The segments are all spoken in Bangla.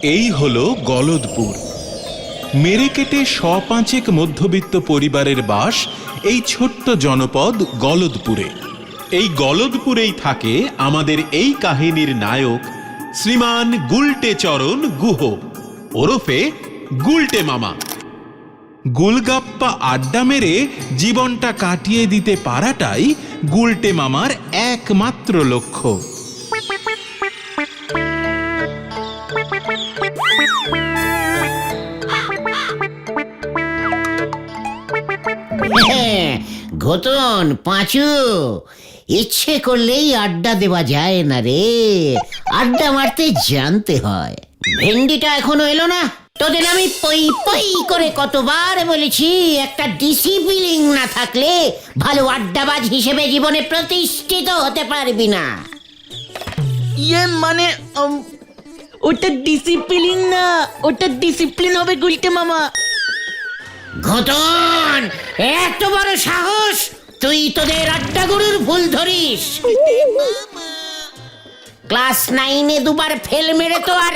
এই হলো গলদপুর। মেরে কেটে ১৫০ মধ্যবিত্ত পরিবারের বাস এই ছোট্ট জনপদ গলদপুরে। এই গলদপুরেই থাকে আমাদের এই কাহিনীর নায়ক শ্রীমান গুলটে চরণ গুহ, ওরফে গুলটে মামা। গুলগাপ্পা আড্ডা মেরে জীবনটা কাটিয়ে দিতে পারাটাই গুলটে মামার একমাত্র লক্ষ্য। ঘটন পাঁচু, ইচ্ছে করলেই আড্ডা দেওয়া যায় না রে, আড্ডা মারতে জানতে হয়। ভেন্ডিটা এখনো এলো না? তোদের আমি পই পই করে কতবার বলেছি, একটা ডিসিপ্লিন না থাকলে ভালো আড্ডাবাজ হিসেবে জীবনে প্রতিষ্ঠিত হতে পারবি না। মানে ওটা ডিসিপ্লিন না, ওটা ডিসিপ্লিন হবে গুলটে মামা। ঘটন, এত বড় সাহস! তুই তোদের আড্ডা গুরুর ভুল ধরিস। ক্লাস 9-এ দুবার ফেল মেরে তো আর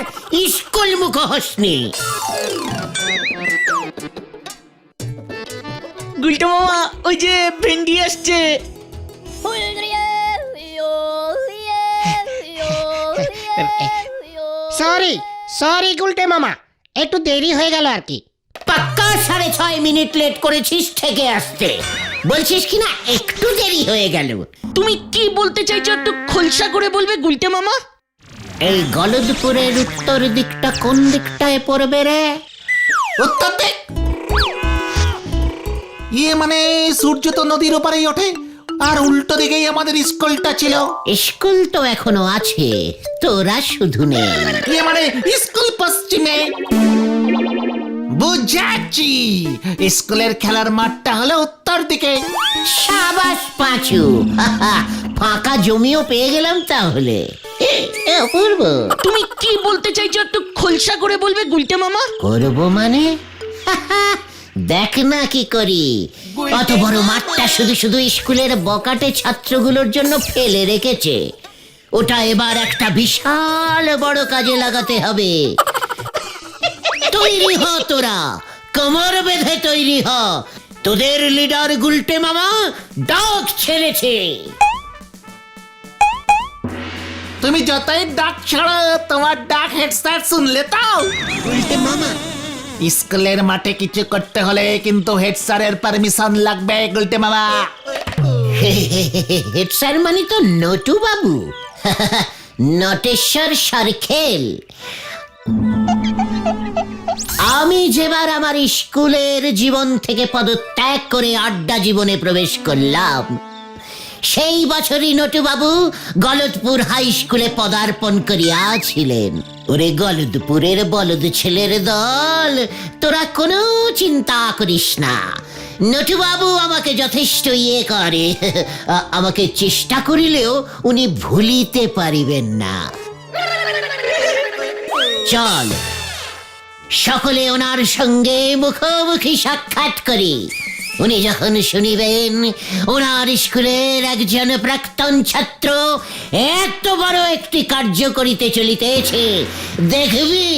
স্কুল মুখ হসনি। গুলটে মামা, ওই যে ভেন্ডি আসছে। সরি গুলটে মামা, একটু দেরি হয়ে গেল আর কি। পাক্কা 6.5 মিনিট লেট করেছিস থেকে আসতে, বলছিস কিনা একটু দেরি হয়ে গেল। তুমি কি বলতে চাইছো একটু খোলসা করে বলবে গুলটে মামা? এই গলদপুরের উত্তর দিকটা কোন দিকটায় পড়বে রে? উত্তর দিক? মানে সূর্য তো নদীর ওপারেই ওঠে, আর উল্টো দিকেই আমাদের স্কুলটা ছিল। স্কুল তো এখনো আছে, তোরা শুধু নেই। মানে স্কুল পশ্চিমে। বুঝাচ্ছি, স্কুলের খেলার মাঠটা হলো উত্তর দিকে। সাবাস পাঁচু, ফাঁকা জমিও পেয়ে গেলাম তাহলে। অপূর্ব, তুমি কি বলতে চাইছো একটু খোলসা করে বলবে গুলটে মামা? করবো মানে? দেখ না কি করি। অত বড় মাঠটা শুধু শুধু স্কুলের বকাটে ছাত্রগুলোর জন্য ফেলে রেখেছে, ওটা এবার একটা বিশাল বড় কাজে লাগাতে হবে। তৈরি হ তোরা, কোমর বেঁধে তৈরি হ। তোদের লিডার গুলটে মামা ডাক ছেড়েছে। তুমি যতই ডাক ছাড়ো, তোমার ডাক হেড স্যার শুনলে তাও। গুলটে মামা, স্কুলের মাঠে কিছু করতে হলে কিন্তু হেড স্যারের পারমিশন লাগবে গুলটে মামা। হেড স্যার মানে তো নটু বাবু, নটেশ্বর সরখেল। আমি যেবার আমার স্কুলের জীবন থেকে পদত্যাগ করে আড্ডা জীবনে প্রবেশ করলাম, সেই বছরই নটুবাবু গলদপুর হাই স্কুলে পদার্পণ করিয়াছিলেন। ওরে গলদপুরের বলদ ছেলের দল, তোরা কোনো চিন্তা করিস না। নটুবাবু আমাকে যথেষ্ট করে, আমাকে চেষ্টা করিলেও উনি ভুলিতে পারিবেন না। চল সকলে ওনার সঙ্গে মুখোমুখি সাক্ষাৎ করি। উনি যখন শুনিবেন ওনার স্কুলের একজন প্রাক্তন ছাত্র এত বড় একটি কার্য করিতে চলিতেছে, দেখবি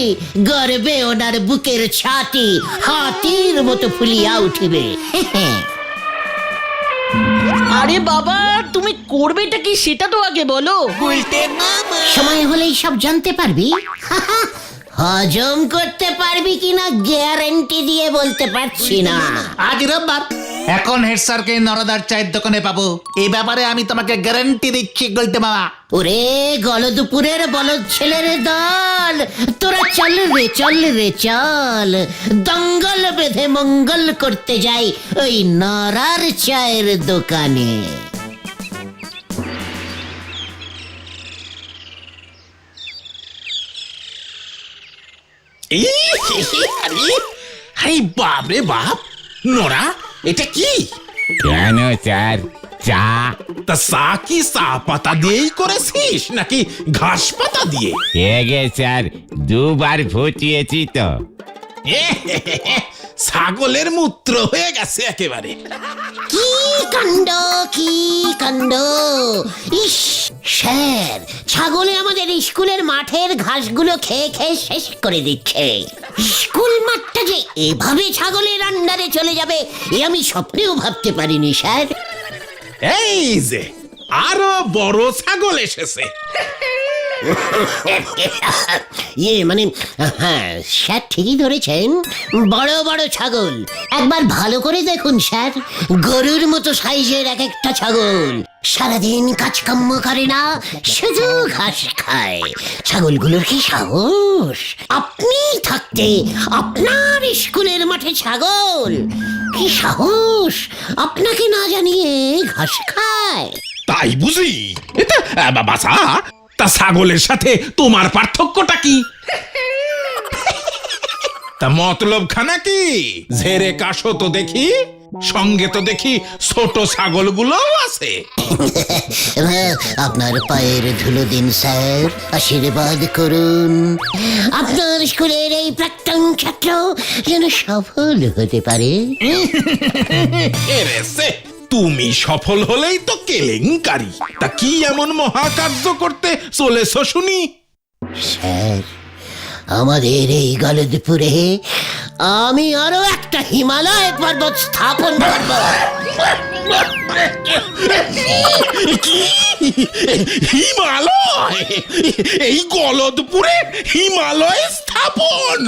গর্বে ওনার বুকের ছাতি হাতির মতো ফুলিয়া উঠিবে। আরে বাবা, তুমি করবেটা কি সেটা তো আগে বলো। সময় হলেই সব জানতে পারবি। হজম করতে পারবি কিনা গ্যারান্টি দিয়ে বলতে পারছি না। আজ রোববার, এখন হেড স্যারকে নরদার চায়ের দোকানে পাবো, এই ব্যাপারে আমি তোমাকে গ্যারান্টি দিচ্ছি গুলটে মামা। ওরে গলদপুরের বলদ ছেলের দল, তোরা চল রে চল রে চল, দঙ্গল বেঁধে মঙ্গল করতে যাই ওই নরার চায়ের দোকানে। আরে বাপ রে বাপ, নোরা এটা কি? কেন স্যার, চা? তা চা কি চা পাতা দিয়েই করেছিস নাকি ঘাস পাতা দিয়ে? গে স্যার, 2 বার ফুটিয়েছি তো। ছাগলের মূত্র হয়ে গেছে একেবারে। কি কাণ্ড, কি কাণ্ড! ইস, স্যার, ছাগলে আমাদের স্কুলের মাঠের ঘাসগুলো খেয়ে খেয়ে শেষ করে দিচ্ছে। স্কুল মাঠটা যে এভাবে ছাগলের আন্ডারে চলে যাবে এ আমি স্বপ্নেও ভাবতে পারিনি স্যার। এই যে আরো বড় ছাগল এসেছে। মানে হ্যাঁ স্যার, ঠিকই ধরেছেন, বড় বড় ছাগল। একবার ভালো করে দেখুন স্যার, গরুর মতো সাইজের এক একটা ছাগল, সারাদিন কাজকর্ম করে না, শুধু ঘাস খায়। ছাগলগুলোর কি সাহস! আপনি থাকতে আপনার স্কুলের মাঠে ছাগল, কি সাহস! আপনাকে না জানিয়ে ঘাস খায়। তাই বুঝি? এটা বাসা, তা ছাগলের সাথে তোমার পার্থক্যটা কি? তা মতলব খানা কি? ঝেড়ে কাশো তো দেখি, সঙ্গে তো দেখি ছোট ছাগলগুলোও আছে। আপনার পায়ের ধুলো দিন স্যার, আশীর্বাদ করুন আপনার স্কুলের এই প্রাক্তন ছাত্র যেন সফল হতে পারে। এরেছে, তুমি সফল হলেই তো কেলেঙ্কারি। তা কি এমন মহাকার্য করতে চলেছো শুনি? স্যার, আমাদের এই গলদপুরে আমি আরো একটা হিমালয় পর্বত স্থাপন করব। কি? হিমালয়? এই গলদপুরে হিমালয় স্থাপন?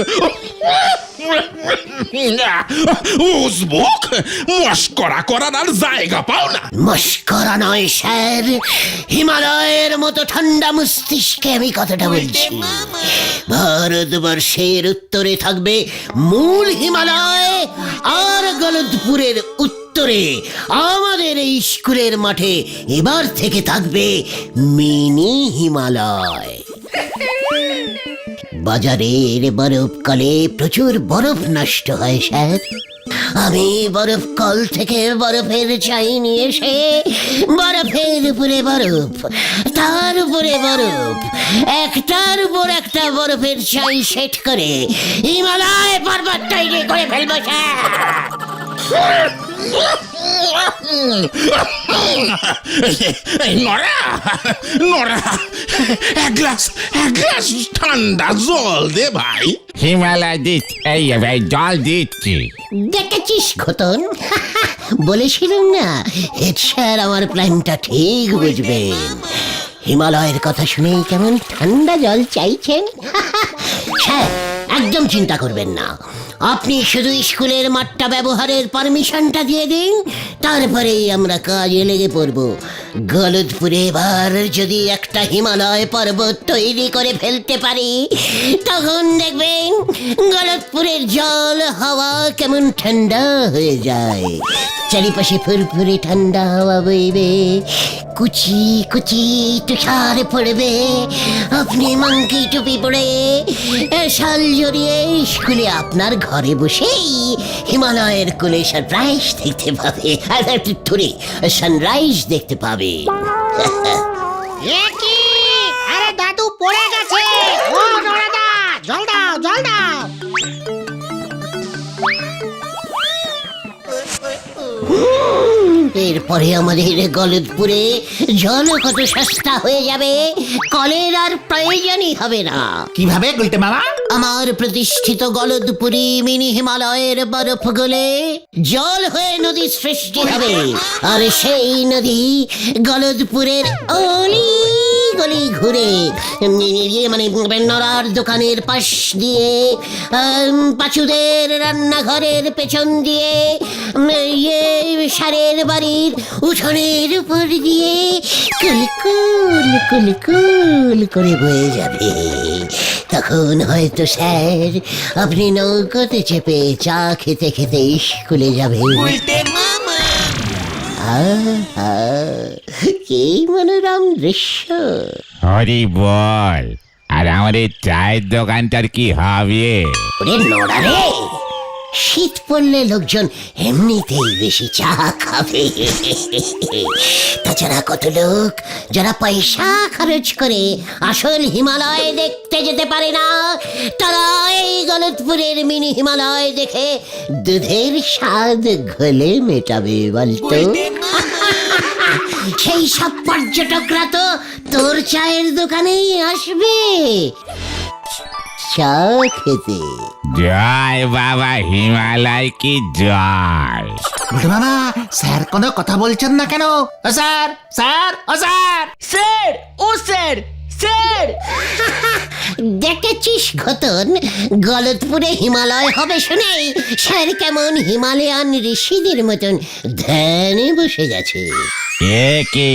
উজবুক, মস্করা করার আর জায়গা পাও না। মস্করা নয় স্যার, হিমালয়ের মতো ঠান্ডা মস্তিষ্কে আমি কথাটা বলছি। ভারতবর্ষের উত্তরে থাকবে মূল হিমালয়, আর গলদপুরের উত্তরে আমাদের এই স্কুলের মাঠে এবার থেকে থাকবে মিনি হিমালয়। বাজারের বরফকালে প্রচুর বরফ নষ্ট হয় স্যার, আমি বরফ কল থেকে বরফের চাই নিয়ে এসে বরফের উপরে বরফ, তার উপরে বরফ, একটার উপর একটা বরফের চাই সেট করে হিমালয় পর্বত তৈরি করে ফেলবো স্যার। নরা, নরা, এক গ্লাস ঠান্ডা জল দে ভাই। হিমালয় দিচ্ছি, এই ভাই জল দিচ্ছি। দেখেছিস খতন, বলেছিলাম না হেড স্যার আমার প্ল্যানটা ঠিক বুঝবেন। হিমালয়ের কথা শুনেই কেমন ঠান্ডা জল চাইছেন। স্যার, একদম চিন্তা করবেন না, আপনি শুধু স্কুলের মাঠটা ব্যবহারের পারমিশনটা দিয়ে দিন, তারপরেই আমরা কাজে লেগে পড়ব। গলদপুরে এবার যদি একটা হিমালয় পর্বত তৈরি করে ফেলতে পারি, তখন দেখবেন গলদপুরের জল হাওয়া কেমন ঠান্ডা হয়ে যায়। চারিপাশে ফুরফুরে ঠান্ডা হাওয়া বইবে, কুচি কুচি তুষার পড়বে, আপনি মাংকি টুপি পরে শাল জড়িয়ে স্কুলে আপনার ঘরে বসেই হিমালয়ের কোলে সানরাইজ দেখতে পাবে। সানরাইজ দেখতে পাবে। এ কি? আরে দাদু পড়ে গেছে! ও নরাদা, জল দাও, জল দাও! এরপরে আমাদের গলদপুরে জল কত সস্তা হয়ে যাবে, কলের আর প্রয়োজনই হবে না। কিভাবে গুলটে মামা? আমার প্রতিষ্ঠিত গলদপুরি মিনি হিমালয়ের বরফ গলে জল হয়ে নদী সৃষ্টি হবে, আর সেই নদী গলদপুরের অলি গলি ঘুরে মানে নরার দোকানের পাশ দিয়ে, পাঁচুদের রান্নাঘরের পেছন দিয়ে, সারের বাড়ির উঠোনের উপর দিয়ে কুলকুল কুলকুল করে বয়ে যাবে। তখন হয়তো স্যার আপনি নৌকোতে চেপে চা খেতে খেতে স্কুলে যাবেন। কি মনোরম দৃশ্য! হরি বল, আর আমাদের চায়ের দোকানটার কি হবে? ওরে নোড়া রে, শীত পড়লে লোকজন এমনিতেই বেশি চা খাবে। তাছাড়া কত লোক যারা পয়সা খরচ করে আসল হিমালয় দেখতে যেতে পারে না, তারা এই গলদ গলদপুরের মিনি হিমালয় দেখে দুধের স্বাদ ঘোলে মেটাবে বলতো? সেই সব পর্যটকরা তো তোর চায়ের দোকানেই আসবে চা খেতে। জয় বাবা হিমালয় কি জয়। বড় মামা, স্যার কোনো কথা বলছেন না কেন? ও স্যার, স্যার, ও স্যার। স্যার, ও স্যার, স্যার। দেখেছিস ঘতন, গলদপুরে হিমালয় হবে শুনেই স্যার কেমন হিমালয়ান ঋষিদের মতন ধ্যানে বসে গেছে। এ কি,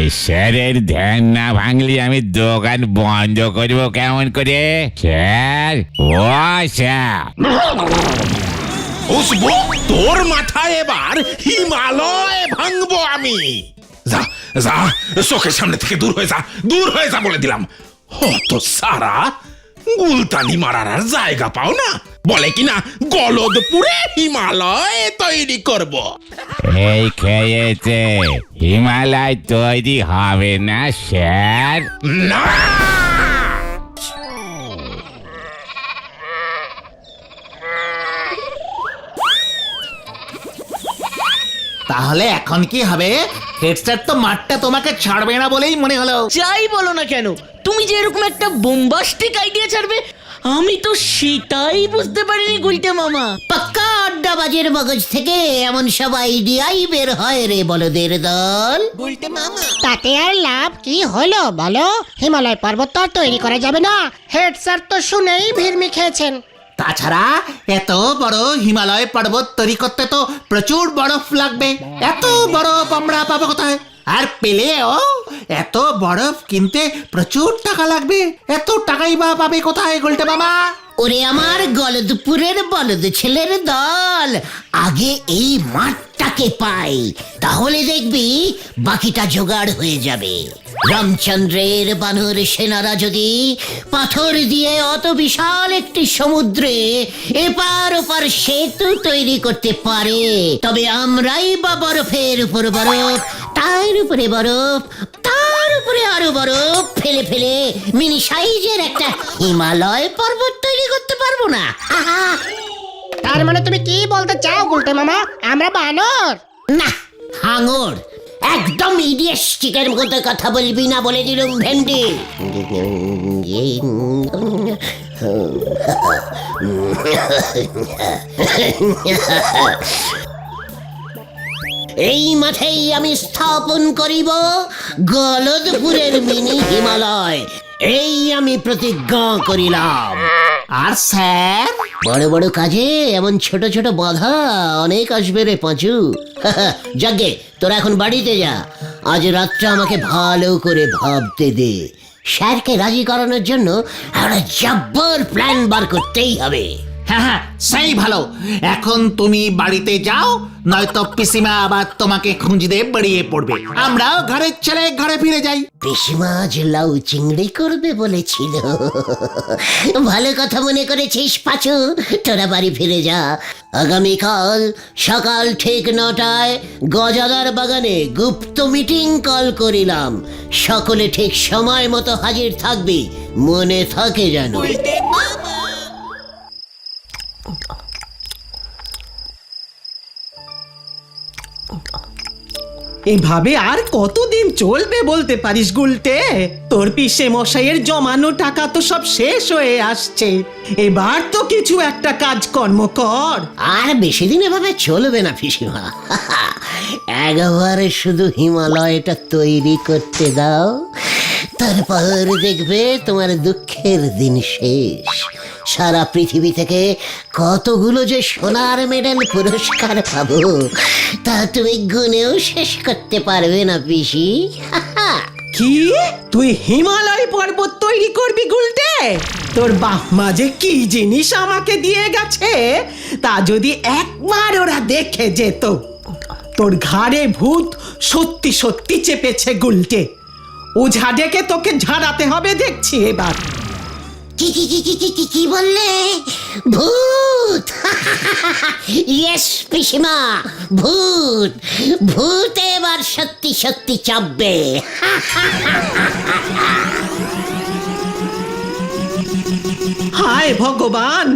এই স্যারের ধ্যান না ভাঙলি আমি দোকান বন্ধ করব কেমন করে? স্যার, ও স্যার। বুঝবো তোর মাথায় এবার হিমালয় ভাঙবো আমি। যা যা, চোখের সামনে থেকে দূর হয়ে যা, দূর হয়ে যা বলে দিলাম। হত সারা, গুলতানি মারার আর জায়গা পাও না, বলে কিনা গলদপুরে হিমালয় তৈরি করব। এই খেয়েছে, হিমালয় তৈরি হবে না স্যার। না, তাহলে এখন কি হবে? হেড স্যার তো মাঠটা তোমাকে ছাড়বে না বলেই মনে হলো। যাই বলো না কেন, তুমি যে এরকম একটা বোম্বাস্টিক আইডিয়া ছাড়বে আমি তো সেটাই বুঝতে পারিনি গুলটে মামা। পাক্কা আড্ডাবাজের মগজ থেকে এমন সব আইডিয়াই বের হয় রে বলদের দল। তাতে আর লাভ কি হলো বলো? হিমালয় পর্বত তো আর তৈরি করা যাবে না। হেড স্যার তো শুনেই ভিড়মি খেয়েছেন। তাছাড়া এত বড় হিমালয় পর্বত তৈরি করতে তো প্রচুর বরফ লাগবে। এত বরফ আমরা পাবো কোথায়? আর পেলেও এত বরফ কিনতে প্রচুর টাকা লাগবে। এত টাকাই বা পাবে কোথায় গুলটে মামা? ওরে আমার গলদপুরের বলদ ছেলের দল, আগে এই মাঠটাকে পাই, তাহলে দেখবি বাকিটা জোগাড় হয়ে যাবে। রামচন্দ্রের বানর সেনারা যদি পাথর দিয়ে অত বিশাল একটি সমুদ্রে এপার ওপার সেতু তৈরি করতে পারে, তবে আমরাই বা বরফের উপর বরফ, তার উপরে বরফ, তার উপরে আরো বরফ ফেলে ফেলে মিনি সাইজের একটা হিমালয় পর্বত তৈরি করতে পারবো না? তার মানে তুমি কি বলতে চাও গুলটে মামা? আমরা বানর? না, হাঙর। একদম ইডিয়েস্টিকের মতো কথা বলবি না বলে দিলুম ভেন্ডি। এই মাঠেই আমি স্থাপন করিব গলদপুরের মিনি হিমালয়, এই আমি প্রতিজ্ঞা করিলাম। আর স্যার? বড় বড় কাজে এমন ছোট ছোট বাধা অনেক আসবে রে পাঁচু। যাগে, তোরা এখন বাড়িতে যা। আজ রাতটা আমাকে ভালো করে ভাবতে দে। স্যারকে রাজি করানোর জন্য একটা জব্বর প্ল্যান বার করতেই হবে। হ্যাঁ হ্যাঁ, সেই ভালো। এখন তুমি বাড়িতে যাও, নয়তো পিসিমা আবার তোমাকে খুঁজতে বেরিয়ে পড়বে। আমরাও ঘরের ছেলে ঘরে ফিরে যাই। পিসিমা আজ লাউ চিংড়ি করবে বলেছিল। ভালো কথা মনে করেছিস পাঁচু, তোরা বাড়ি ফিরে যা। আগামীকাল সকাল ঠিক 9টায় গজাদার বাগানে গুপ্ত মিটিং কল করিলাম। সকলে ঠিক সময় মতো হাজির থাকবি, মনে থাকে যেন। এভাবে আর কতদিন চলবে বলতে পারিস গুলটে? তোর পিসে মশাইয়ের জমানো টাকা তো সব শেষ হয়ে আসছে। এবার তো কিছু একটা কাজকর্ম কর। আর বেশি দিন এভাবে চলবে না পিসিমা। একবারে শুধু হিমালয়টা তৈরি করতে দাও, তারপর দেখবে তোমার দুঃখের দিন শেষ। সারা পৃথিবী থেকে কতগুলো যে সোনার মেডেল পুরস্কার পাবো তা তুমি গুনেও শেষ করতে পারবে না পিসি। কি, তুই হিমালয় পর্বত তৈরি করবি গুলটে? তোর বাপমা যে কি জিনিস আমাকে দিয়ে গেছে তা যদি একবার ওরা দেখে যেত। তোর ঘাড়ে ভূত সত্যি সত্যি চেপেছে গুলটে। ওঝা ডেকে তোকে ঝাড়াতে হবে দেখছি এবার। কি কি কি কি কি কি কি বললে? ভূত? ইয়েস পিসিমা, ভূত। ভূত এবার সত্যি সত্যি চাপবে। হায় ভগবান,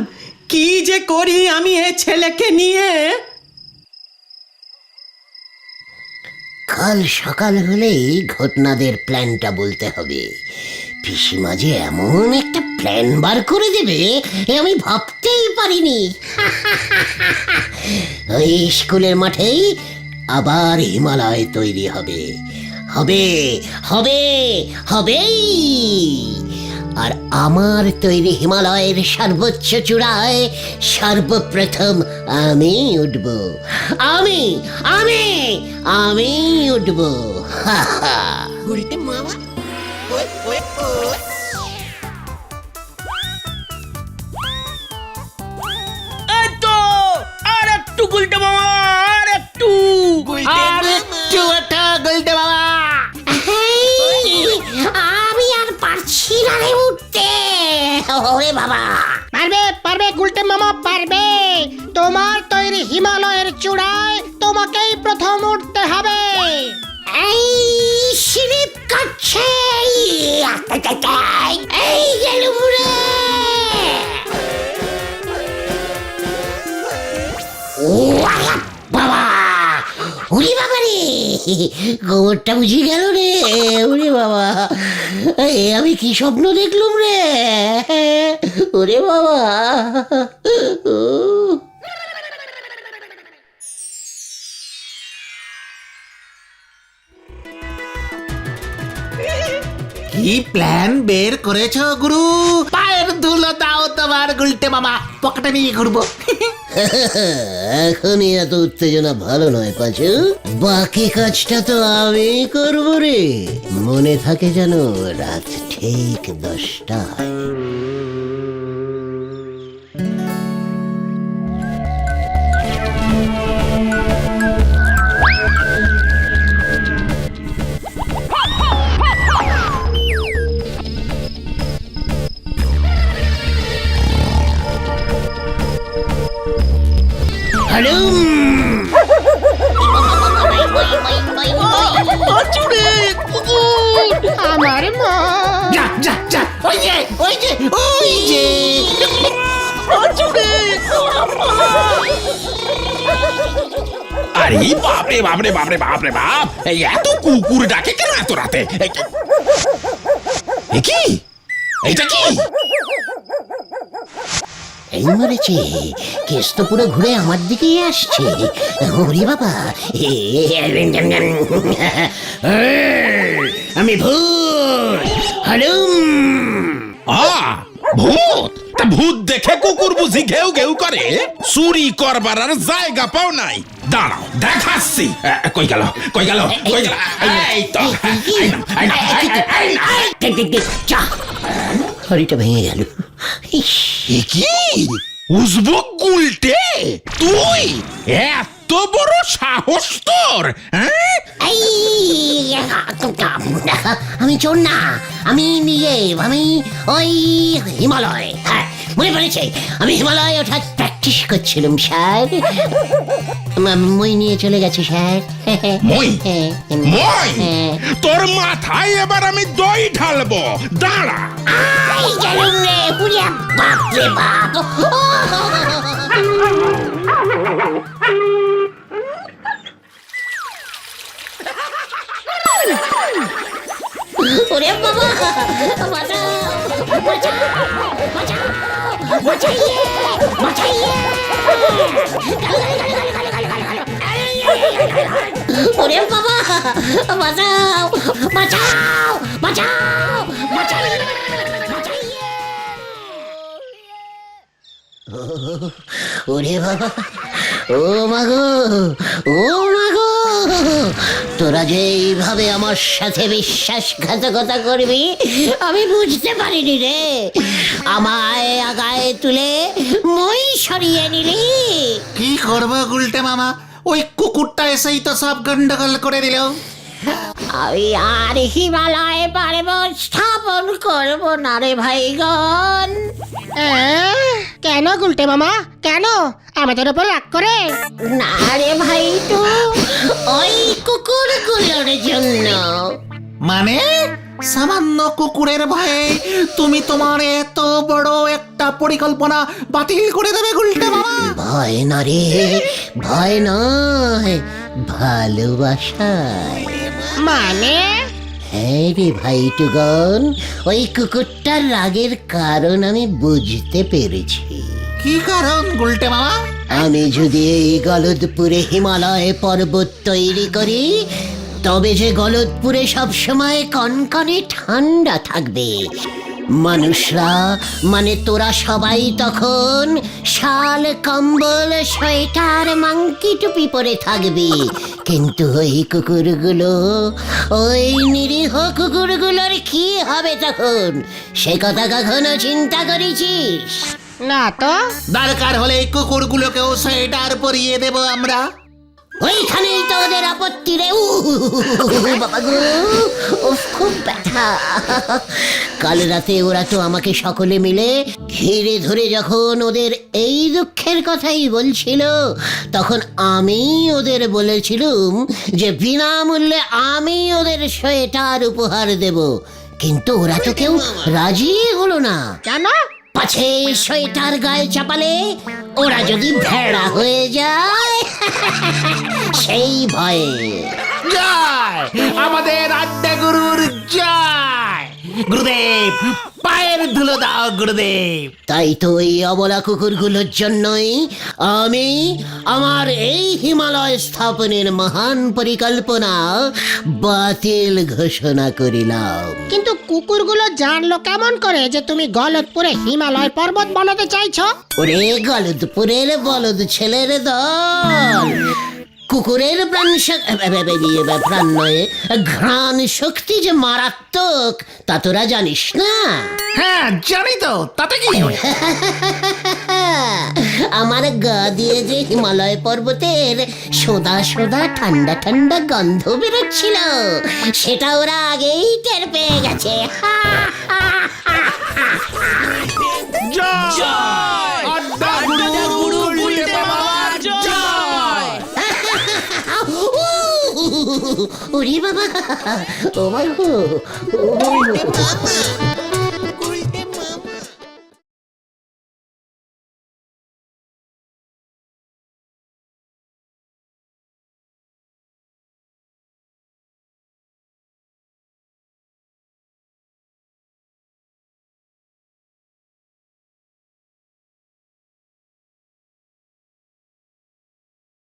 কি যে করি আমি এ ছেলেকে নিয়ে। কাল সকাল হলেই ঘটনাদের প্ল্যানটা বলতে হবে। পিসিমা যে এমন একটা প্ল্যান বার করে দেবে এ আমি ভাবতেই পারিনি। ওই স্কুলের মাঠেই আবার হিমালয় তৈরি হবে, হবে হবে হবেই। আর আমার তৈরি হিমালয়ের সর্বোচ্চ চূড়ায় সর্বপ্রথম আমি উঠব, আমি আমি আমি উঠব। এই তো আর একটু গুলটে মামা, আর একটু। আমি আর পারছি না রে উঠতে। ওরে বাবা, পারবে পারবে গুলটে মামা পারবে। তোমার তৈরি হিমালয়ের চূড়ায় তোমাকেই প্রথম উঠতে হবে। এই স্লিপ কাটছে, এই গেলুম রে। ও বাবা, উড়ি বাবা রে, গোবরটা বুঝি গেল রে। ওরে বাবা, আমি কি স্বপ্ন দেখলুম রে। ওরে বাবা, কি প্ল্যান বের করেছো গুরু? পায়ের ধুলো দাও তোমার গুলটে মামা, পকেটে নিয়ে ঘুরবো। এখনই এত উত্তেজনা ভালো নয় পাচু। বাকি কাজটা তো আমি করবো রে। মনে থাকে যেন রাত ঠিক 10টায়। আমার মা, যা যা যা, ওই যে ওই যে ওই যে। আরে বাপরে বাপরে বাপরে বাপরে বাপ, এই এত কুকুর ডাকে কেন এত রাতে? এ কি, এইটা কি? এই মরেছে, কেস তো পুরো ঘুরে আমার দিকেই আসছে। ওরে বাবা, আমি ভূত হলুম। ভূত? তা ভূত দেখে কুকুর বুঝি ঘেউ ঘেউ করে? চুরি করবার আর জায়গা পাও নাই। দাঁড়াও দেখাচ্ছি। কই গেল কই গেল কই গেল? এই তো, চা, হরিটা ভেঙে গেল। এ কি উজবুক গুলটে, তুই এত বড় সাহস তোর? হ্যাঁ, আমি চোর না, আমি নিজে, আমি ওই হিমালয়। হ্যাঁ, মনে পড়েছে, আমি হিমালয় ওঠার প্র্যাকটিস করছিলাম স্যার। মই নিয়ে চলে গেছে স্যার। মই মই তোর মাথায় এবার আমি দই ঢালবো, দাঁড়া। আই গেলুম রে, পুরিয়া বাপ রে বাপ। ওরে বাবা, বাঁচাও, বাঁচাও, বাঁচাও, বাঁচাইয়ে, বাঁচাইয়ে। ওরে বাবা, বাঁচাও, বাঁচাও, বাঁচাও, বাঁচাইয়ে, বাঁচাইয়ে। ওরে বাবা, ও মাগো, ও মাগো, তোরা যে এইভাবে আমার সাথে বিশ্বাসঘাতকতা করবি আমি বুঝতে পারিনি রে। আমায় আগায় তুলে মই সরিয়ে নিলি। কি করবো গুলটে মামা, ওই কুকুরটা এসেই তো সব গন্ডগোল করে দিল। আমি আর হিমালয় পর্বত স্থাপন করব না রে ভাইগণ। কেন গুলটে মামা, কেন আমাদের উপর রাগ করে? না রে ভাইটু, ওই কুকুরগুলোর জন্য। মানে সামান্য কুকুরের ভয়ে তুমি তোমার এত বড় একটা পরিকল্পনা বাতিল করে দেবে গুলটে মামা? ভয় না রে, ভয় নয়, ভালোবাসায়। মানে হ্যাঁ রে ভাইটুগন, ওই কুকুরটার রাগের কারণ আমি বুঝতে পেরেছি। কি কারণ গুলটে মামা? আমি যদি এই গলদপুরে হিমালয় পর্বত তৈরি করি, তবে যে গলদপুরে সবসময় কনকনে ঠান্ডা থাকবে। মানুষরা মানে তোরা সবাই তখন শাল, কম্বল, সোয়েটার, মাংকি টুপি পরে থাকবি, কিন্তু ওই কুকুরগুলো, ওই নিরীহ কুকুরগুলোর কি হবে তখন, সে কথা কখনো চিন্তা করেছিস? না তো। দরকার হলে এই কুকুরগুলোকেও সোয়েটার পরিয়ে দেব আমরা। ওইখানেই তো ওদের আপত্তি রে। বাবা গো, উফ, খুব ব্যথা। কাল রাতে ওরা তো আমাকে সকলে মিলে ঘিরে ধরে যখন ওদের এই দুঃখের কথাই বলছিল, তখন আমি ওদের বলেছিলুম যে বিনামূল্যে আমি ওদের সোয়েটার উপহার দেব, কিন্তু ওরা তো কেউ রাজি হলো না। কেন? পাছে সোয়েটার গায়ে চাপালে ওরা যদি ভেড়া হয়ে যায়, সেই ভয়ে। জয় আমাদের আড্ডা গুরুর জয়। গুরুদেব, পায়ের ধুলো দাও গুরুদেব। তাই তো এই অবলা কুকুরগুলোর জন্যই আমি আমার এই হিমালয় স্থাপনের মহান পরিকল্পনা বাতিল ঘোষণা করিলাম। কিন্তু কুকুরগুলো জানলো কেমন করে যে তুমি গলদপুরে হিমালয় পর্বত বানাতে চাইছো? ওরে গলদপুরের বলদ ছেলের দল, কুকুরের প্রাণ নয়, ঘ্রাণ শক্তি যে মারাত্মক তা তোরা জানিস না? হ্যাঁ জানি তো, তাতে কি? আমার গা দিয়ে যে হিমালয় পর্বতের সোদা সোদা ঠান্ডা ঠান্ডা গন্ধ বেরোচ্ছিল, সেটা ওরা আগেই টের পেয়ে গেছে। আড্ডা গুরু গুলটে মামার জয়। ওরে বাবা, ও বাবা, ও বাবা।